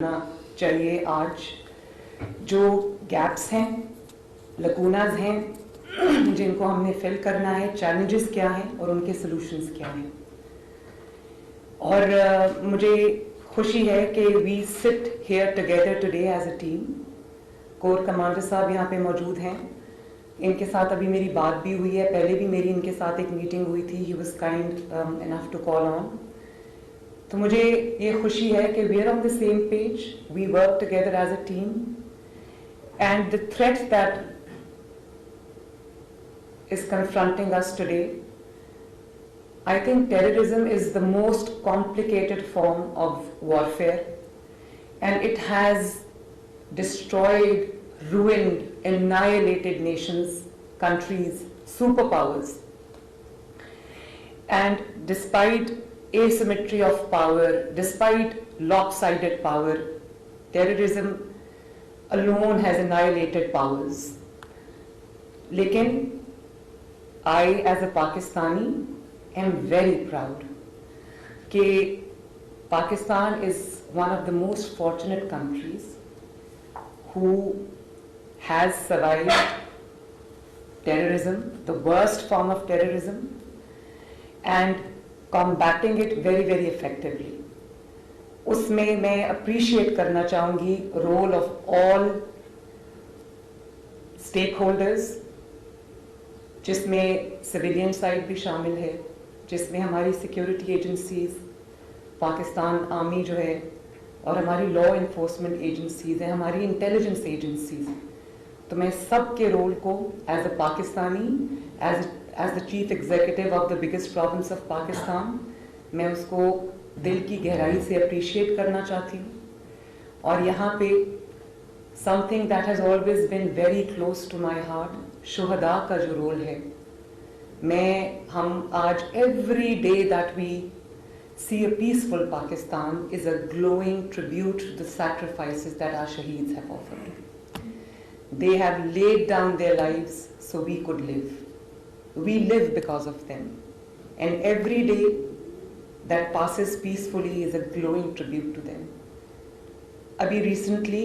चाहिए आज जो गैप्स हैं, लकूनाज हैं जिनको हमने फिल करना है, चैलेंजेस क्या हैं और उनके सॉल्यूशंस क्या हैं। और मुझे खुशी है कि we sit here together today as a team. Core commander साहब यहाँ पे मौजूद हैं, इनके साथ अभी मेरी बात भी हुई है, पहले भी मेरी इनके साथ एक मीटिंग हुई थी। He was kind enough to call on. तो मुझे ये खुशी है कि we are on the same page, we work together as a team and the threat that is confronting us today. I think terrorism is the most complicated form of warfare, and it has destroyed, ruined, annihilated nations, countries, superpowers. And despite asymmetry of power, despite lopsided power, terrorism alone has annihilated powers. Lekin I, as a Pakistani, am very proud that Pakistan is one of the most fortunate countries who has survived terrorism, the worst form of terrorism, and combating it very, very effectively. उसमें मैं appreciate करना चाहूँगी role of all stakeholders, जिसमें civilian side भी शामिल है, जिसमें हमारी सिक्योरिटी एजेंसीज, पाकिस्तान आर्मी जो है, और हमारी लॉ इन्फोर्समेंट एजेंसीज हैं, हमारी इंटेलिजेंस एजेंसीज। तो मैं सब के रोल को as a Pakistani, as the chief executive of the biggest province of Pakistan, मैं उसको दिल की गहराई से अप्रिशिएट करना चाहती हूँ। और यहाँ पे something that has always been very close to my heart, शुहदा का जो रोल है, हम आज every day that we see a peaceful Pakistan is a glowing tribute to the sacrifices that our शहीद्स have offered. They have laid down their lives so we could live. We live because of them, and every day that passes peacefully is a glowing tribute to them. अभी recently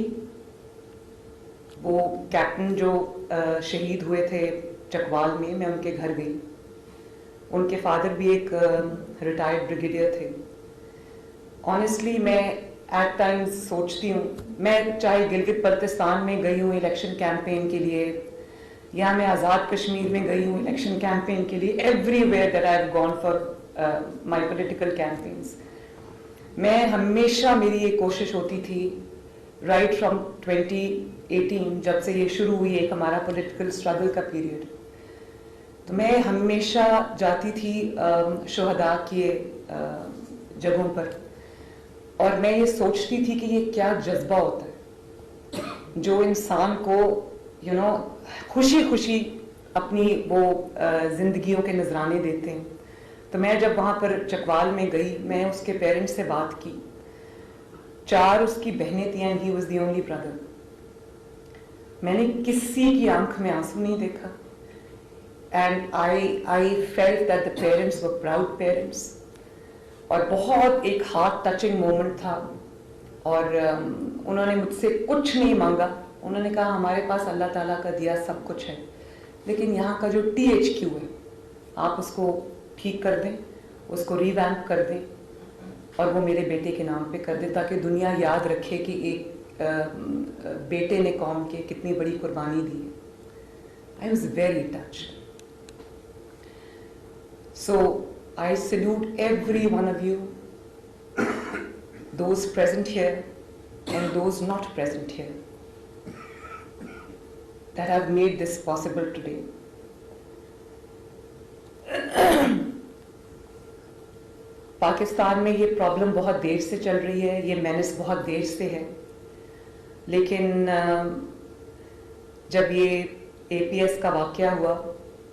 वो captain जो शहीद हुए थे चकवाल में, मैं उनके घर गई। उनके फादर भी एक रिटायर्ड ब्रिगेडियर थे। ऑनेस्टली मैं एट टाइम्स सोचती हूँ, मैं चाहे गिलगित बल्तिस्तान में गई हूँ इलेक्शन कैंपेन के लिए, या मैं आज़ाद कश्मीर में गई हूँ इलेक्शन कैंपेन के लिए, everywhere that I have gone for my political campaigns, मैं हमेशा मेरी ये कोशिश होती थी राइट फ्रॉम 2018 जब से ये शुरू हुई एक हमारा पॉलिटिकल स्ट्रगल का पीरियड, तो मैं हमेशा जाती थी शुहदा की जगहों पर, और मैं ये सोचती थी कि ये क्या जज्बा होता है जो इंसान को खुशी खुशी अपनी वो जिंदगियों के नजराने देते हैं। तो मैं जब वहाँ पर चकवाल में गई, मैं उसके पेरेंट्स से बात की, 4 उसकी बहनें थी and he was the only brother. मैंने किसी की आंख में आंसू नहीं देखा, and I felt that the parents were proud parents, और बहुत एक हार्ट टचिंग मोमेंट था। और उन्होंने मुझसे कुछ नहीं मांगा, उन्होंने कहा हमारे पास अल्लाह ताला का दिया सब कुछ है, लेकिन यहाँ का जो THQ है आप उसको ठीक कर दें, उसको रिवैम्प कर दें, और वो मेरे बेटे के नाम पे कर दे, ताकि दुनिया याद रखे कि एक बेटे ने कौम के कितनी बड़ी कुर्बानी दी है। I was very touched. So I salute every one of you, those present here and those not present here, that have made this possible today. Pakistan में ये प्रॉब्लम बहुत देर से चल रही है, ये मेनेस बहुत देर से है, लेकिन जब ये APS का वाक़या हुआ,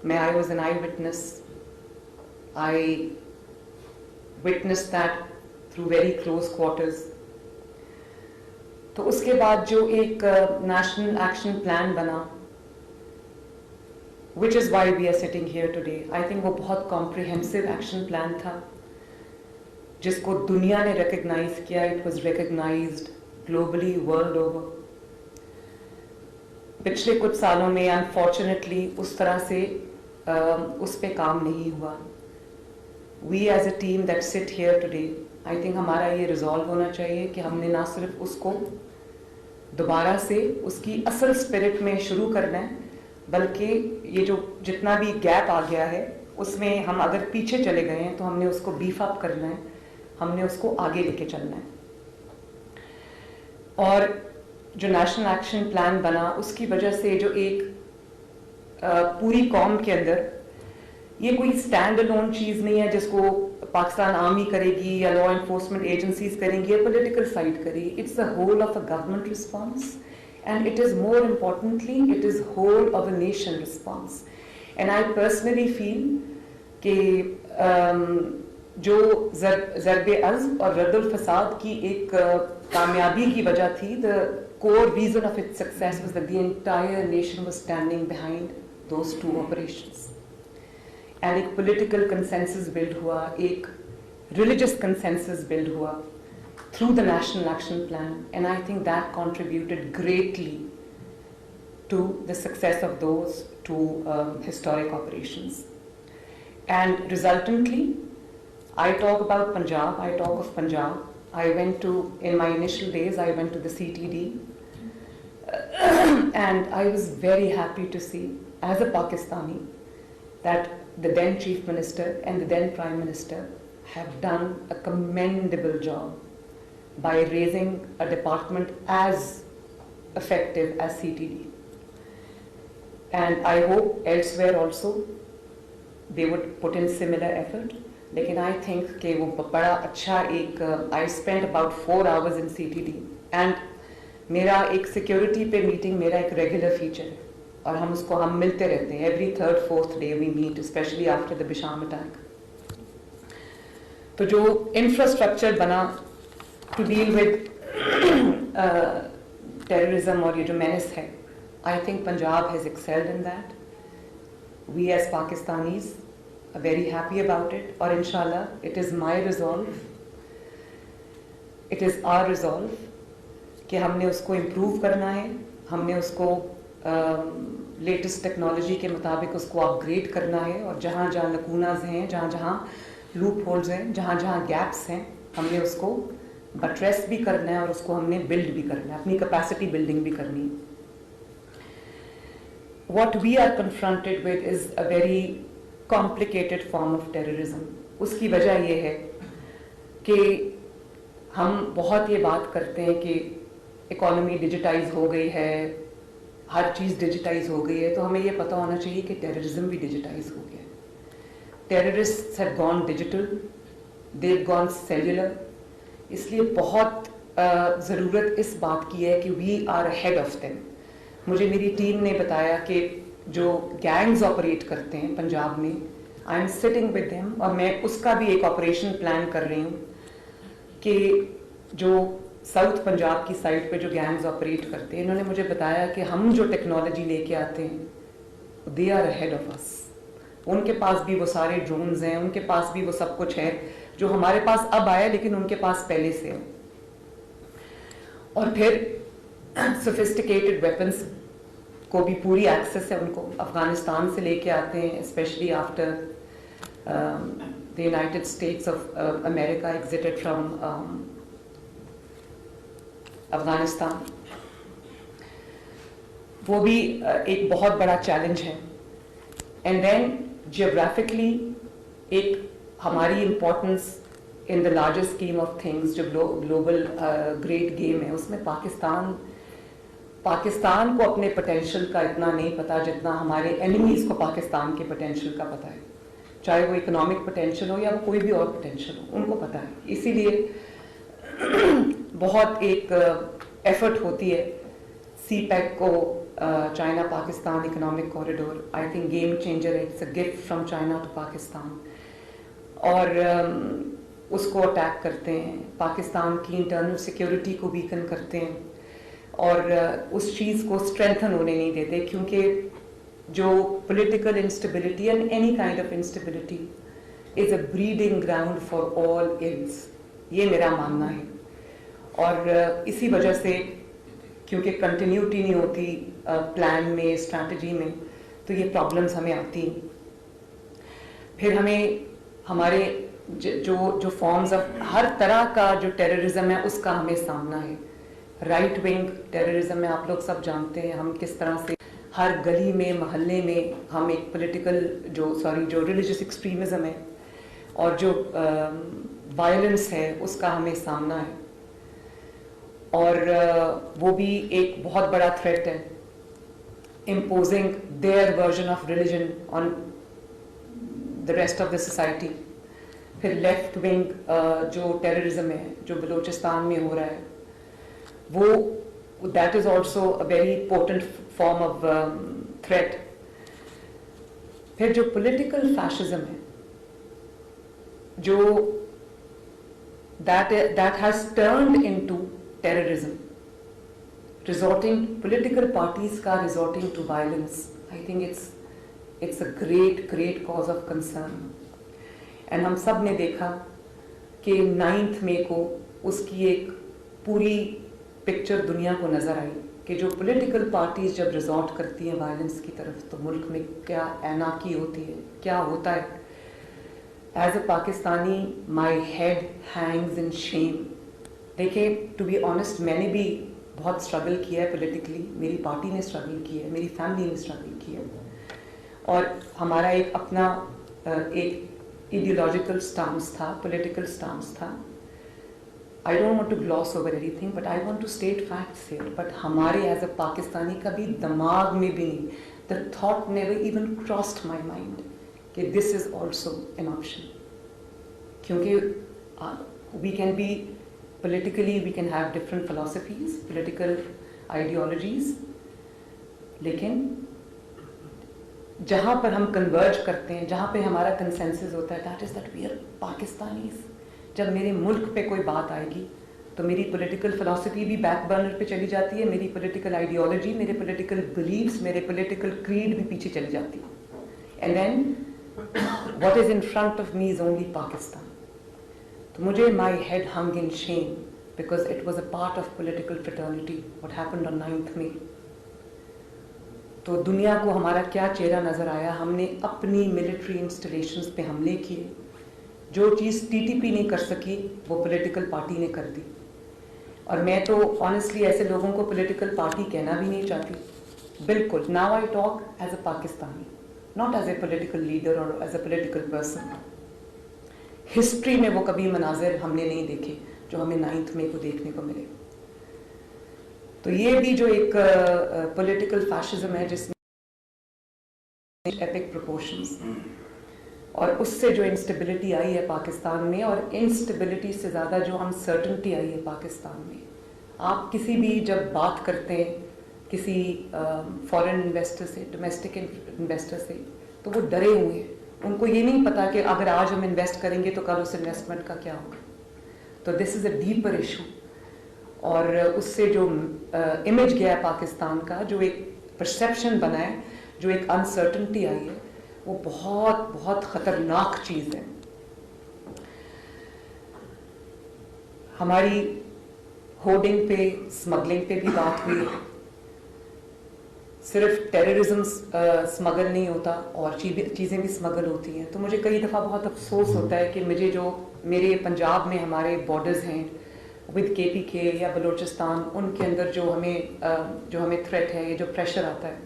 मैं I was an eyewitness that through very close quarters. तो उसके बाद जो एक नेशनल एक्शन प्लान बना, which is why we are sitting here today, I think वो बहुत कॉम्प्रिहेंसिव एक्शन प्लान था जिसको दुनिया ने रिकग्नाइज किया। It was recognised globally, world over. पिछले कुछ सालों में unfortunately उस तरह से उस पे काम नहीं हुआ. We as a team that sit here today, I think हमारा ये resolve होना चाहिए कि हमने ना सिर्फ उसको दोबारा से उसकी असल स्पिरिट में शुरू करना है, बल्कि ये जो जितना भी गैप आ गया है उसमें हम अगर पीछे चले गए हैं तो हमने उसको बीफ अप करना है, हमने उसको आगे लेके चलना है. और जो नेशनल एक्शन प्लान बना उसकी वजह से जो एक पूरी कौम के अंदर ये कोई स्टैंड अलोन चीज़ नहीं है जिसको पाकिस्तान आर्मी करेगी या लॉ एनफोर्समेंट एजेंसीज करेंगी या पॉलिटिकल साइड करेगी. It's the whole of a government response and it is more importantly it is whole of a nation response. And I personally feel कि जो ज़रबे अज़्म और रद्दुल फसाद की एक कामयाबी की वजह थी, the core reason of its success was that the entire nation was standing behind those two operations. And एक political consensus build हुआ, एक religious consensus build हुआ through the National Action Plan, and I think that contributed greatly to the success of those two historic operations. And resultantly, I talk about Punjab, I talk of Punjab. I went to, in my initial days, I went to the CTD, and I was very happy to see, as a Pakistani, that the then Chief Minister and the then Prime Minister have done a commendable job by raising a department as effective as CTD. And I hope elsewhere also they would put in similar effort. लेकिन I think कि वो बड़ा अच्छा एक I spent about 4 hours in CTD, and मेरा एक security पे meeting मेरा एक regular feature है और हम मिलते रहते हैं. Every 3rd 4th day we meet, especially after the Bisham attack. तो जो infrastructure बना to deal with terrorism और ये जो menace है, I think Punjab has excelled in that. We as Pakistanis are very happy about it, और inshallah it is my resolve, it is our resolve कि हमने उसको improve करना है, हमने उसको latest technology के मुताबिक उसको upgrade करना है, और जहाँ जहाँ lacunas हैं, जहाँ जहाँ loopholes हैं, जहाँ जहाँ gaps हैं, हमने उसको बट्रेस भी करना है और उसको हमने बिल्ड भी करना है, अपनी कैपेसिटी बिल्डिंग भी करनी है. What we are confronted with is a very complicated form of terrorism. उसकी वजह ये है कि हम बहुत ये बात करते हैं कि इकोनॉमी डिजिटाइज हो गई है, हर चीज़ डिजिटाइज हो गई है, तो हमें ये पता होना चाहिए कि टेररिज्म भी डिजिटाइज हो गया. Terrorists have gone digital, they have gone cellular. इसलिए बहुत ज़रूरत इस बात की है कि we are ahead of them. मुझे मेरी टीम ने बताया कि जो गैंग्स ऑपरेट करते हैं पंजाब में, I am sitting with them, और मैं उसका भी एक ऑपरेशन प्लान कर रही हूँ कि जो साउथ पंजाब की साइड पे जो गैंग्स ऑपरेट करते हैं, इन्होंने मुझे बताया कि हम जो टेक्नोलॉजी लेके आते हैं they are ahead of us. उनके पास भी वो सारे ड्रोन्स हैं, उनके पास भी वो सब कुछ है जो हमारे पास अब आया लेकिन उनके पास पहले से है. और फिर सोफिस्टिकेटेड वेपन्स को भी पूरी एक्सेस है उनको, अफगानिस्तान से लेके आते हैं, specially after the United states of America exerted from Afghanistan. वो भी एक बहुत बड़ा चैलेंज है. एंड देन जियोग्राफिकली एक हमारी importance in the larger scheme of things, जो ग्लोबल ग्रेट गेम है, उसमें पाकिस्तान को अपने पोटेंशियल का इतना नहीं पता जितना हमारे एनिमीज़ को पाकिस्तान के पोटेंशियल का पता है. चाहे वो इकोनॉमिक पोटेंशियल हो या वो कोई भी और पोटेंशियल हो, उनको पता है. इसीलिए बहुत एक एफर्ट होती है CPEC को, China Pakistan economic corridor. I think game changer है, it's a gift from China to Pakistan. और उसको अटैक करते हैं, पाकिस्तान की इंटरनल सिक्योरिटी को वीकन करते हैं, और उस चीज़ को स्ट्रेंथन होने नहीं देते, क्योंकि जो political instability and any kind of instability is a breeding ground for all ills, ये मेरा मानना है. اور اسی وجہ سے کیونکہ کنٹینیوٹی نہیں ہوتی پلان میں، اسٹریٹجی میں، تو یہ پرابلمس ہمیں آتی ہیں. پھر ہمیں ہمارے جو فارمز آف ہر طرح کا جو ٹیررزم ہے اس کا ہمیں سامنا ہے. رائٹ ونگ ٹیررزم میں آپ لوگ سب جانتے ہیں ہم کس طرح سے ہر گلی میں، محلے میں ہم ایک پولیٹیکل جو ریلیجس ایکسٹریمزم ہے اور جو وائلنس ہے اس کا ہمیں سامنا ہے. اور وہ بھی ایک بہت بڑا تھریٹ ہے، imposing their version of religion on the rest of the society. پھر لیفٹ ونگ جو ٹیررزم ہے جو بلوچستان میں ہو رہا ہے وہ that is also a very important form of threat. پھر جو پولیٹیکل فیشزم ہے جو that has turned into terrorism, resorting political parties ka resorting to violence. I think it's a great cause of concern. And ہم سب نے دیکھا کہ 9 مئی کو اس کی ایک پوری پکچر دنیا کو نظر آئی کہ جو پولیٹیکل پارٹیز جب ریزورٹ کرتی ہیں وائلنس کی طرف تو ملک میں کیا ایناکی ہوتی ہے، کیا ہوتا ہے. As a Pakistani my head hangs in shame. دیکھیں ٹو بی آنیسٹ میں نے بھی بہت اسٹرگل کیا ہے پولیٹیکلی، میری پارٹی نے اسٹرگل کیا ہے، میری فیملی نے اسٹرگل کیا ہے، اور ہمارا ایک اپنا ایک ایڈیولوجیکل اسٹانس تھا، پولیٹیکل اسٹانس تھا. I don't want to gloss over anything, but I want to state facts here. But ہمارے ایز اے پاکستانی کبھی دماغ میں بھی نہیں، the thought never even crossed my mind کہ this is also an option. کیونکہ we can be politically, we can have different philosophies, political ideologies, لیکن جہاں پر ہم کنورج کرتے ہیں، جہاں پہ ہمارا کنسنسس ہوتا ہے that is that we are Pakistanis. جب میرے ملک پہ کوئی بات آئے گی تو میری پولیٹیکل فلاسفی بھی بیک برنر پہ چلی جاتی ہے، میری پولیٹیکل آئیڈیالوجی، میرے پولیٹیکل بلیفس، میرے پولیٹیکل کریڈ بھی پیچھے چلی جاتی ہے. And then what is in front of me is only Pakistan. تو مجھے my head hung in shame because it was a part of political fraternity what happened on 9 May. تو دنیا کو ہمارا کیا چہرہ نظر آیا. ہم نے اپنی ملٹری انسٹالیشنز پہ حملے کیے. جو چیز ٹی ٹی پی نہیں کر سکی وہ پولیٹیکل پارٹی نے کر دی. اور میں تو آنیسٹلی ایسے لوگوں کو پولیٹیکل پارٹی کہنا بھی نہیں چاہتی. بالکل now I talk as a Pakistani, not as a political leader اور as a political person. History میں وہ کبھی مناظر ہم نے نہیں دیکھے جو ہمیں 9 مئی کو دیکھنے کو ملے. تو یہ بھی جو ایک پولیٹیکل فیشزم ہے جس میں ایپک پروپورشنز، اور اس سے جو انسٹیبلٹی آئی ہے پاکستان میں، اور انسٹیبلٹی سے زیادہ جو انسرٹنٹی آئی ہے پاکستان میں. آپ کسی بھی جب بات کرتے ہیں کسی فارن انویسٹر سے، ڈومیسٹک انویسٹر سے، تو وہ ڈرے ہوئے ہیں. ان کو یہ نہیں پتا کہ اگر آج ہم انویسٹ کریں گے تو کل اس انویسٹمنٹ کا کیا ہوگا. تو دس از اے ڈیپر ایشو. اور اس سے جو امیج گیا ہے پاکستان کا، جو ایک پرسیپشن بنا ہے، جو ایک انسرٹنٹی آئی ہے، وہ بہت خطرناک چیز ہے. ہماری ہورڈنگ پہ، اسمگلنگ پہ بھی بات ہوئی. صرف ٹیررزم اسمگل نہیں ہوتا اور چیزیں بھی اسمگل ہوتی ہیں. تو مجھے کئی دفعہ بہت افسوس ہوتا ہے کہ مجھے جو میرے پنجاب میں ہمارے بارڈرز ہیں ود کے پی کے یا بلوچستان، ان کے اندر جو ہمیں تھریٹ ہے، یہ جو پریشر آتا ہے،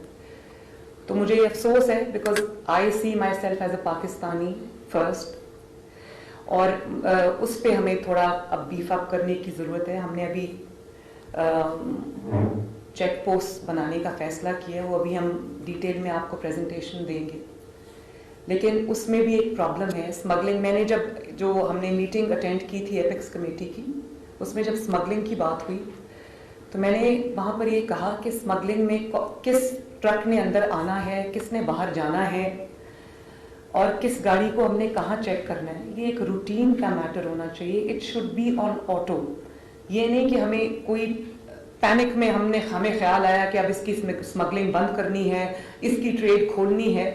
تو مجھے یہ افسوس ہے because I see myself as a Pakistani first. اور اس پہ ہمیں تھوڑا اب بیف اپ کرنے کی ضرورت ہے. ہم نے ابھی چیک پوسٹ بنانے کا فیصلہ کیا ہے، وہ ابھی ہم ڈیٹیل میں آپ کو پریزنٹیشن دیں گے. لیکن اس میں بھی ایک پرابلم ہے اسمگلنگ. میں نے جو ہم نے میٹنگ اٹینڈ کی تھی ایپیکس کمیٹی کی، اس میں جب اسمگلنگ کی بات ہوئی تو میں نے وہاں پر یہ کہا کہ اسمگلنگ میں کس ٹرک نے اندر آنا ہے، کس نے باہر جانا ہے، اور کس گاڑی کو ہم نے کہاں چیک کرنا ہے، یہ ایک روٹین کا میٹر ہونا چاہیے. It should be on auto. یہ نہیں کہ ہمیں کوئی پینک میں ہمیں خیال آیا کہ اب اس کی اسمگلنگ بند کرنی ہے، اس کی ٹریڈ کھولنی ہے.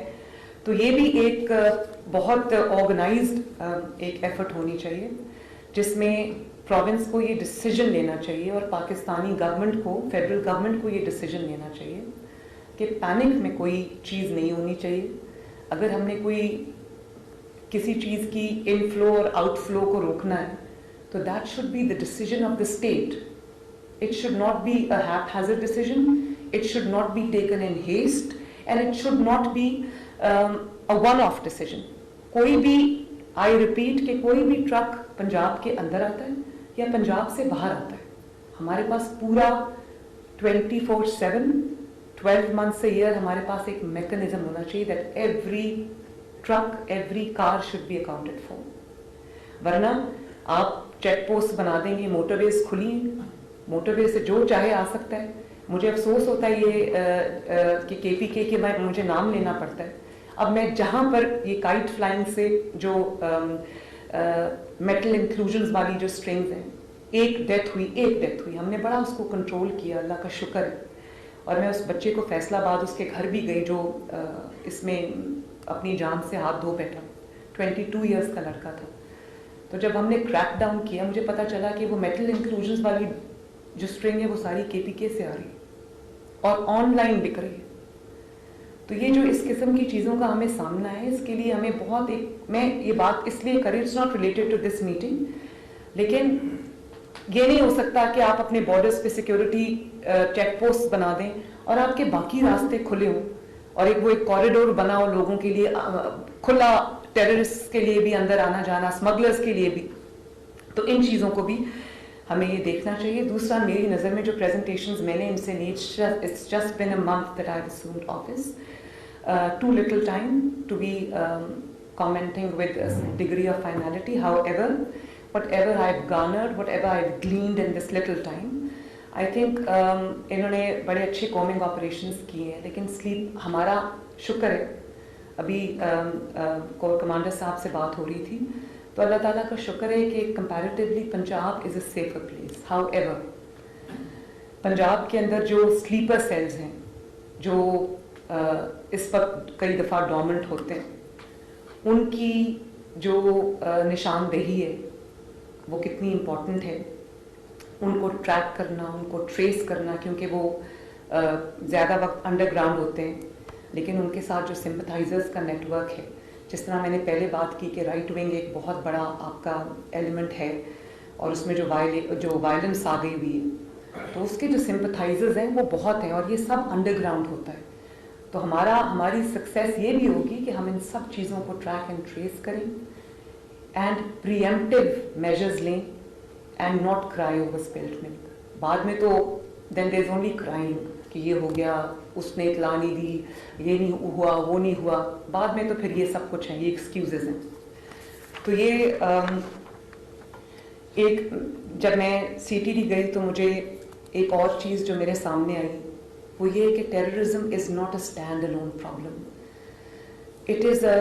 تو یہ بھی ایک بہت آرگنائزڈ ایک ایفرٹ ہونی چاہیے جس میں प्रोविंस को ये डिसीजन लेना चाहिए और पाकिस्तानी गवर्नमेंट को, फेडरल गवर्नमेंट को ये डिसीजन लेना चाहिए कि पैनिक में कोई चीज़ नहीं होनी चाहिए. अगर हमने कोई किसी चीज़ की इनफ्लो और आउटफ्लो को रोकना है तो that should be the decision of the state. It should not be a haphazard decision, it should not be taken in haste and it should not be a one off decision. कोई भी, I repeat, कि कोई भी truck Punjab के अंदर आता है या पंजाब से बाहर आता है, हमारे पास पूरा 24/7 12 months a year हमारे पास एक मैकेनिज्म होना चाहिए that every truck, every car should be accounted for. वरना आप चेक पोस्ट बना देंगे, मोटरवेज खुली, मोटरवे से जो चाहे आ सकता है. मुझे अफसोस होता है ये कि KPK के मुझे नाम लेना पड़ता है. अब मैं जहाँ पर ये काइट फ्लाइंग से जो मेटल इंक्लूजन्स वाली जो स्ट्रिंग्स हैं, एक डेथ हुई, हमने बड़ा उसको कंट्रोल किया, अल्लाह का शुक्र है. और मैं उस बच्चे को फैसलाबाद उसके घर भी गई जो इसमें अपनी जान से हाथ धो बैठा, 22 इयर्स का लड़का था. तो जब हमने क्रैक डाउन किया मुझे पता चला कि वो मेटल इंक्लूजन्स वाली जो स्ट्रिंग है वो सारी KPK से आ रही है और ऑनलाइन बिक रही है. तो ये जो इस किस्म की चीज़ों का हमें सामना है, इसके लिए हमें बहुत मैं ये बात इसलिए करी, it's not related to this meeting, लेकिन ये नहीं हो सकता कि आप अपने बॉर्डर्स पे सिक्योरिटी चेक पोस्ट बना दें और आपके बाकी रास्ते खुले हों और एक कॉरिडोर बना हो लोगों के लिए खुला, टेररिस्ट के लिए भी अंदर आना जाना, स्मगलर्स के लिए भी. तो इन चीज़ों को भी हमें ये देखना चाहिए. दूसरा, मेरी नज़र में जो प्रेजेंटेशंस मैंने इनसे ली, it's just been a month that I have assumed office, too little time to be commenting with a degree of finality. However, whatever I've garnered, whatever I've gleaned in this little time, I think इन्होंने बड़े अच्छे combing operations किए हैं. लेकिन sleep, हमारा शुक्र है, अभी कोर कमांडर साहब से बात हो रही थी, तो अल्लाह ताला का शुक्र है कि comparatively Punjab is a safer place. However, Punjab के अंदर जो स्लीपर सेल्स हैं जो इस वक्त कई दफ़ा डोमिनेंट होते हैं, उनकी जो निशानदेही है वो कितनी इम्पॉर्टेंट है. उनको ट्रैक करना, उनको ट्रेस करना, क्योंकि वो ज़्यादा वक्त अंडरग्राउंड होते हैं, लेकिन उनके साथ जो सिंपथाइजर्स का नेटवर्क है, जिस तरह मैंने पहले बात की कि राइट विंग एक बहुत बड़ा आपका एलिमेंट है और उसमें जो वायलेंस आ गई हुई है, तो उसके जो सिंपथाइजर्स हैं वो बहुत हैं और ये सब अंडरग्राउंड होता है. तो हमारी सक्सेस ये भी होगी कि हम इन सब चीज़ों को ट्रैक एंड ट्रेस करें एंड प्रीएम्प्टिव मेजर्स लें and not cry over spilled milk. बाद में तो then there is only crying कि ये हो गया, उसने इतला नहीं दी, ये नहीं हुआ, वो नहीं हुआ. बाद में तो फिर ये सब कुछ है, ये एक्सक्यूजेज हैं. तो ये एक, जब मैं CTD गई तो मुझे एक और चीज़ जो मेरे सामने आई वो ये है कि terrorism is not a stand alone problem. It is a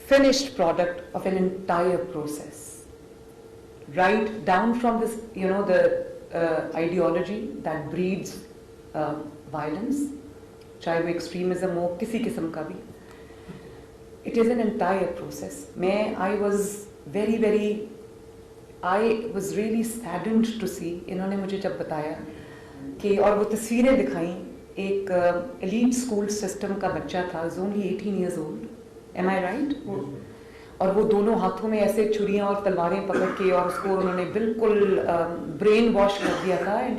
finished product of an entire process, right down from this, the ideology that breeds violence, चाहे वो extremism हो, किसी किस्म का भी. It is an entire process. I was really saddened to see, इन्होंने मुझे जब बताया कि, और वो तस्वीरें दिखाई, एक elite school system का बच्चा था, is only 18 years old. Am I right? और वो दोनों हाथों में ऐसे छुरियां और तलवारें पकड़ के, और उसको उन्होंने बिल्कुल ब्रेन वॉश कर दिया था. एंड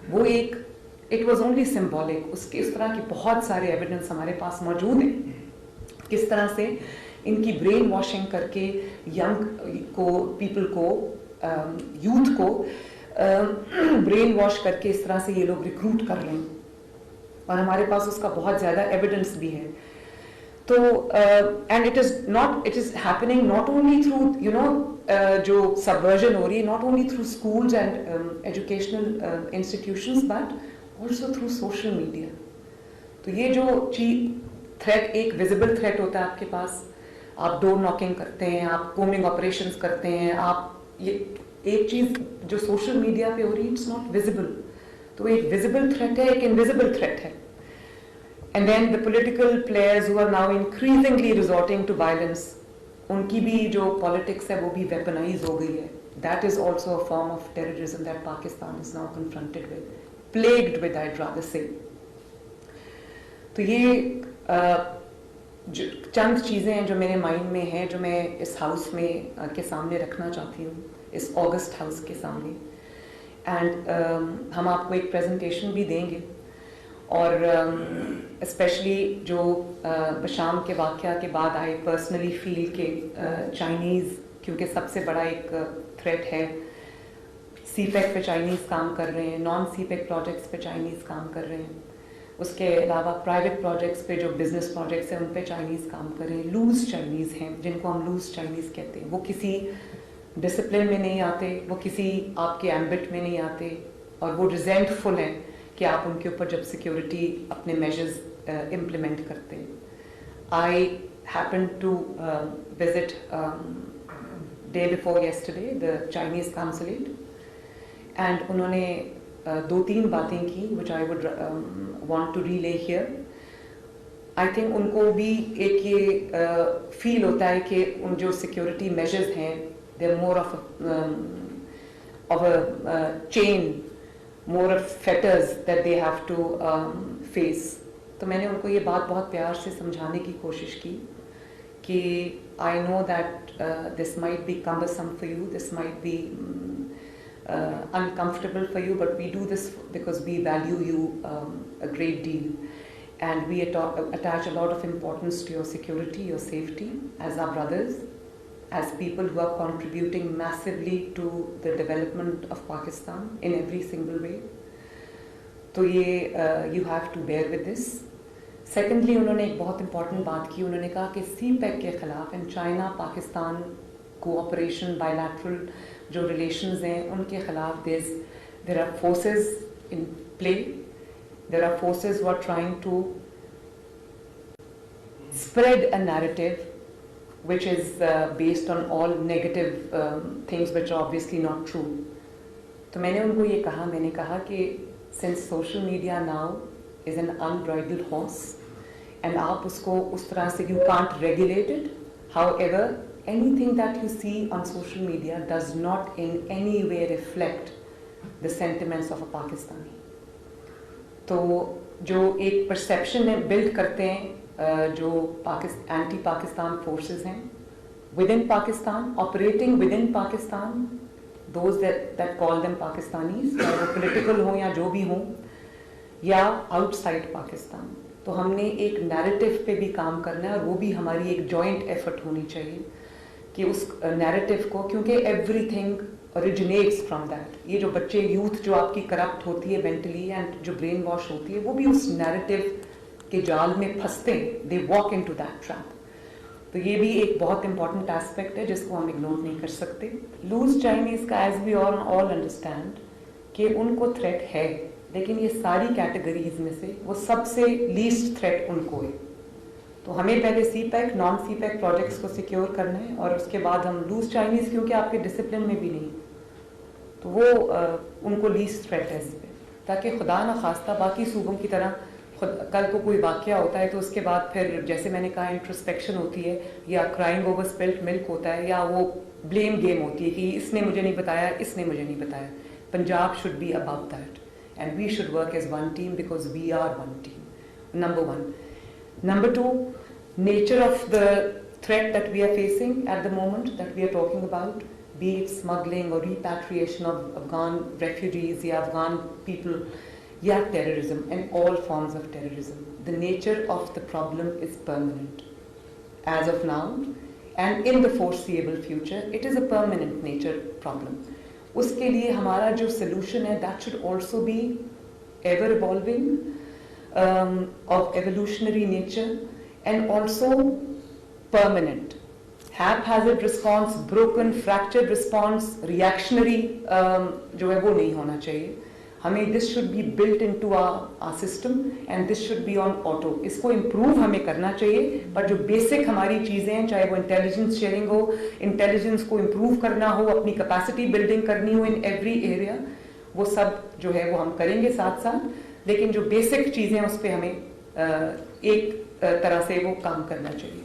वो इट वॉज ओनली सिम्बॉलिक. उसके इस तरह के बहुत सारे एविडेंस हमारे पास मौजूद हैं, किस तरह से इनकी ब्रेन वॉशिंग करके पीपल को, यूथ को ब्रेन वॉश करके इस तरह से ये लोग रिक्रूट कर रहे हैं. और हमारे पास उसका बहुत ज़्यादा एविडेंस भी है. तो and it is happening not only through जो सबवर्जन हो रही है, not only through schools and educational institutions, but also through social media. तो ये जो थ्रेट, एक विजिबल थ्रेट होता है आपके पास, आप डोर नॉकिंग करते हैं, आप कोमिंग ऑपरेशंस करते हैं, आप ये एक चीज़ जो सोशल मीडिया पे हो रही है, इट्स नॉट विजिबल. तो एक विजिबल थ्रेट है, एक इनविजिबल थ्रेट है. And then the political players who are now increasingly resorting to violence, उनकी भी जो politics है वो भी weaponize हो गई है. that is also a form of terrorism that Pakistan is now confronted with, plagued with, I'd rather say. तो ये चंद चीज़ें हैं जो मेरे माइंड में हैं, जो मैं इस हाउस में के सामने रखना चाहती हूँ, इस ऑगस्ट हाउस के सामने. एंड हम आपको एक प्रेजेंटेशन भी देंगे, और स्पेशली जो बशाम के वाक़या के बाद आई पर्सनली फील के चाइनीज़, क्योंकि सबसे बड़ा एक थ्रेट है, CPEC पे चाइनीज़ काम कर रहे हैं, नॉन CPEC प्रोजेक्ट्स पे चाइनीज़ काम कर रहे हैं, उसके अलावा प्राइवेट प्रोजेक्ट्स पे जो बिजनेस प्रोजेक्ट्स हैं उन पे चाइनीज़ काम कर रहे हैं. लूज़ चाइनीज़ हैं जिनको हम लूज़ चाइनीज़ कहते हैं. वो किसी डिसिप्लिन में नहीं आते, वो किसी आपके एम्बिट में नहीं आते, और वो रिजेंटफुल हैं कि आप उनके ऊपर जब सिक्योरिटी अपने मेजर्स इम्प्लीमेंट करते हैं. I happen to visit day before yesterday the Chinese consulate, and उन्होंने 2-3 बातें की which I would want to relay here. I think उनको भी एक ये फील होता है कि उन जो सिक्योरिटी मेजर्स हैं they're more of a chain, more of fetters that they have to face. तो मैंने उनको ये बात बहुत प्यार से समझाने की कोशिश की कि I know that this might be cumbersome for you, this might be uncomfortable for you, but we do this because we value you a great deal, and we attach a lot of importance to your security, your safety as our brothers, as people who are contributing massively to the development of Pakistan in every single way. तो ये you have to bear with this. Secondly, उन्होंने एक बहुत important बात की. उन्होंने कहा कि CPEC के खिलाफ and China Pakistan cooperation bilateral जो relations हैं उनके खिलाफ there are forces in play, there are forces who are trying to spread a narrative which is based on all negative things which are obviously not true. तो मैंने उनको ये कहा, मैंने कहा कि since social media now is an unbridled horse and आप उसको उस तरह से you can't regulate it, however anything that you see on social media does not in any way reflect the sentiments of a Pakistani. तो जो एक perception है build करते हैं जो anti-Pakistan forces हैं within Pakistan, operating within Pakistan, those that call them Pakistanis, चाहे वो political हों या जो भी हों, या outside Pakistan. तो हमने एक narrative पे भी काम करना है, और वो भी हमारी एक joint effort होनी चाहिए कि उस नैरेटिव को, क्योंकि एवरीथिंग ओरिजिनेट्स फ्रॉम दैट. ये जो बच्चे यूथ जो आपकी करप्ट होती है मेंटली एंड जो ब्रेन वॉश होती है, वो भी उस नैरेटिव के जाल में फंसते हैं, they walk into that trap. तो ये भी एक बहुत इंपॉर्टेंट एस्पेक्ट है जिसको हम इग्नोर नहीं कर सकते. लूज चाइनीज़ का एज वी ऑल अंडरस्टैंड कि उनको थ्रेट है, लेकिन ये सारी कैटेगरीज में से वो सबसे लीस्ट थ्रेट उनको है. तो हमें पहले CPEC नॉन CPEC प्रोजेक्ट्स को सिक्योर करना है, और उसके बाद हम लूज चाइनीज़, क्योंकि आपके डिसिप्लिन में भी नहीं, तो वो उनको लीस्ट थ्रेट है इस पर, ताकि खुदा न खास्ता बाकी सूबों की तरह कल को कोई वाक़या होता है तो उसके बाद फिर जैसे मैंने कहा इंट्रोस्पेक्शन होती है, या क्राइंग ओवर स्पिल्ट मिल्क होता है, या वो ब्लेम गेम होती है कि इसने मुझे नहीं बताया, इसने मुझे नहीं बताया. Punjab should be above that and we should work as one team because we are one team. Number 1. Number 2, nature of the threat that we are facing at the moment that we are talking about, be it smuggling or repatriation of Afghan refugees, yeah, Afghan people, yeah, terrorism and all forms of terrorism. The nature of the problem is permanent. As of now and in the foreseeable future, it is a permanent nature problem. उसके लिए हमारा जो solution है, that should also be ever evolving, of evolutionary nature, and also permanent. Haphazard response, broken, fractured response, reactionary जो है वो नहीं होना चाहिए. हमें this should be built into our system and this should be on auto. इसको improve हमें करना चाहिए, पर जो basic हमारी चीज़ें हैं, चाहे वो intelligence sharing हो, intelligence को improve करना हो, अपनी capacity building करनी हो in every area, वो सब जो है वो हम करेंगे साथ साथ, लेकिन जो बेसिक चीज़ें उस पर हमें एक तरह से वो काम करना चाहिए.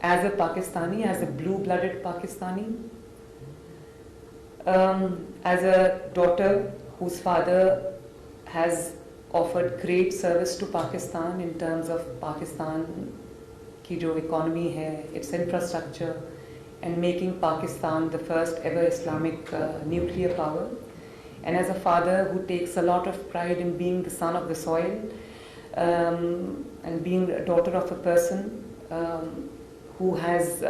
as a Pakistani, as a blue-blooded Pakistani, as a daughter whose father has offered great service to Pakistan in terms of Pakistan ki jo economy hai, its infrastructure, and making Pakistan the first ever Islamic nuclear power. And as a father who takes a lot of pride in being the son of the soil, and being a daughter of a person who has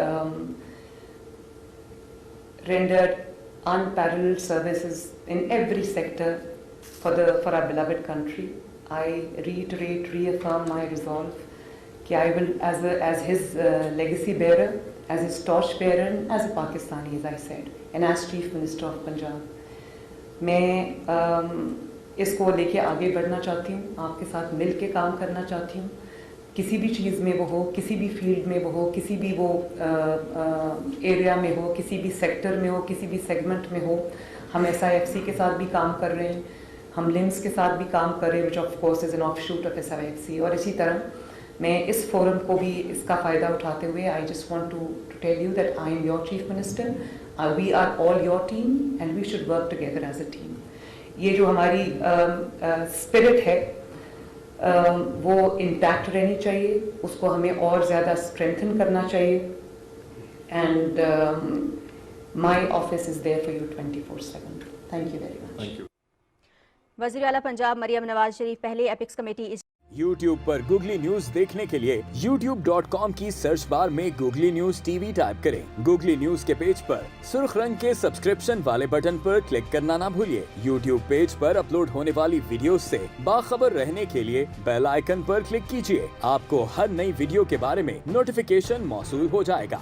rendered unparalleled services in every sector for our beloved country, I reaffirm my resolve that I will, as his legacy bearer, as his torch bearer, and as a Pakistani, as I said, and as Chief Minister of Punjab, मैं इसको लेके आगे बढ़ना चाहती हूँ, आपके साथ मिल के काम करना चाहती हूँ, किसी भी चीज़ में वो हो, किसी भी फील्ड में वो हो, किसी भी वो एरिया में हो, किसी भी सेक्टर में हो, किसी भी सेगमेंट में हो. हम SIFC के साथ भी काम कर रहे हैं, हम LIMS के साथ भी काम कर रहे हैं, which of course is an offshoot of SIFC. और इसी तरह मैं इस फोरम को भी इसका फ़ायदा उठाते हुए I just want to tell you that I am your Chief Minister, we are all your team and we should work together as a team. ये जो हमारी स्पिरिट है वो इंटैक्ट रहनी चाहिए, उसको हमें और ज़्यादा स्ट्रेंथन करना चाहिए. And my office is there for you 24/7. Thank you very much. वज़ीर आला पंजाब मरियम नवाज शरीफ पहले एपिक्स कमेटी YouTube पर गूगली न्यूज देखने के लिए youtube.com की सर्च बार में गूगली न्यूज टीवी टाइप करें. गूगली न्यूज के पेज पर सुर्ख रंग के सब्सक्रिप्शन वाले बटन पर क्लिक करना ना भूलिए. YouTube पेज पर अपलोड होने वाली वीडियोस से बाखबर रहने के लिए बेल आइकन पर क्लिक कीजिए. आपको हर नई वीडियो के बारे में नोटिफिकेशन मौसूल हो जाएगा.